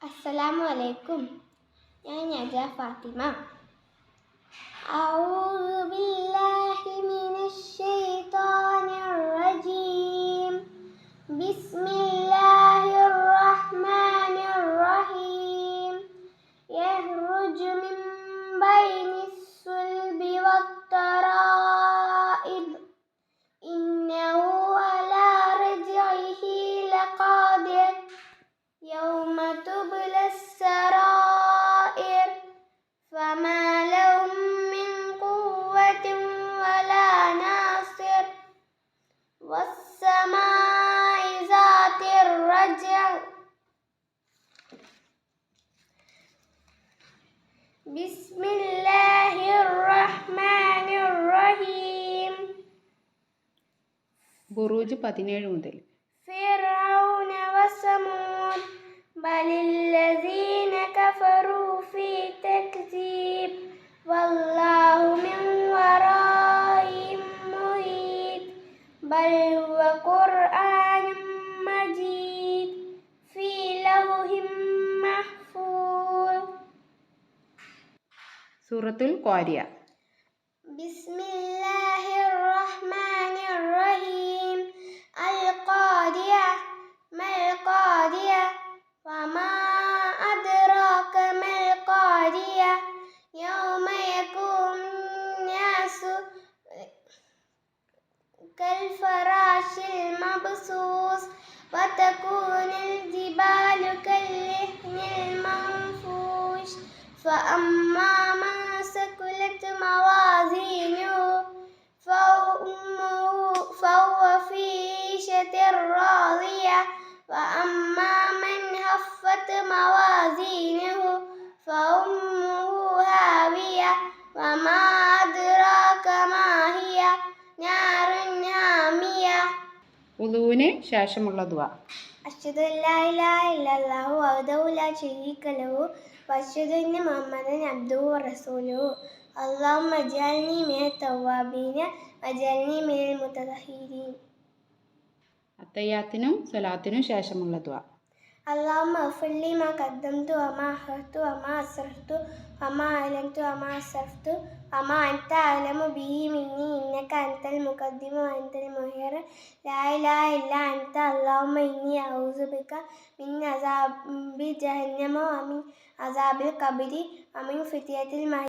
അസ്സലാമു അലൈക്കും. ഞാൻ നജ ഫാത്തിമ. അഊദു ബില്ലാഹി മിനശ് ശൈത്വാനിർ റജീം. ബിസ്മില്ലാഹിർ റഹ്മാനിർ റഹീം. യഖ്റുജു മിൻ ബൈനിസ് സുൽബി വത്തറായിബ്. ഇന്നഹു അലാ റജ്ഇഹി ലഖാദിർ. യൗമ തുബ്ലസ് സറായിർ. ഫമാ ലഹും മിൻ ഖുവ്വത്തിൻ വലാ നാസിർ. വസ്സമാഇ സാതിർ റജ്അ. ബിസ്മില്ലാഹിർ റഹ്മാനിർ റഹീം. ബുറൂജ് 17 മുതൽ. ഫിർഔന വസമൂദ് ബലില്ലദീന കഫറൂ ഫീ തക്സീബ്. വല്ലാഹു മിൻ വറാഇഹിം മുഹീത്. ബൽ ഹുവ ഖുർആനും മജീദ് ഫീ ലൗഹിൻ മഹ്ഫൂദ്. സൂറത്തുൽ ഖാരിയ. ബിസ്മില്ലാഹിർ റഹ്മാനിർ റഹീം. അൽ ഖാരിയ മൽ ഖാരിയ വമാ അദ്റാക മൽ ഖാരിയ. യൗമ യകൂനുൻ നാസു കൽ ഫറാശിൽ മബ്സൂസ്. വതകൂനുൽ ജിബാലു കൽ ഇഹ്നിൽ മൻഫൂഷ്. ഫഅമ്മാ മൻ സകുലത് മവാസീനുഹു ഫഹുവ ഫീ ഈശത്തിർ റാദിയ. വഅമ്മാ മൻ ഖഫ്ഫത് മവാസീനുഹു ഫഉമ്മുഹു ഹാവിയ. വമാ അദ്റാക മാ ഹിയ നാറുൻ ഹാമിയ. വുളൂവിന് ശേഷമുള്ള ദുആ. അശ്ഹദു അല്ലാ ഇലാഹ ഇല്ലല്ലാഹു വഹ്ദഹു ലാ ശരീക ലഹു വഅശ്ഹദു അന്ന മുഹമ്മദൻ അബ്ദുഹു വറസൂലുഹു. അല്ലാഹുമ്മ ഇജ്അൽനി മിനത് തവ്വാബീന വഇജ്അൽനി മിനൽ മുതതഹിരീൻ. അത്തയ്യാത്തിനും സ്വലാത്തിനും ശേഷമുള്ള ദുആ. അല്ലാഹുമ്മ ഇഗ്ഫിർ ലി മാ ഖദ്ദംതു വമാ അഖർതു വമാ അസ്റർതു വമാ അഅലൻതു വമാ അസ്റഫ്തു വമാ അൻത അഅലമു ബിഹി മിന്നി ഇന്നക അൻതൽ മുഖദ്ദിമു വഅൻതൽ മുഅഖിർ. ലാ ഇലാഹ ഇല്ലാ അൻത. അല്ലാഹുമ്മ ഇന്നി അഊദു ബിക മിൻ അസാബി ജഹന്നമ വമിൻ അസാബിൽ ഖബ്രി വമിൻ ഫിത്നതിൽ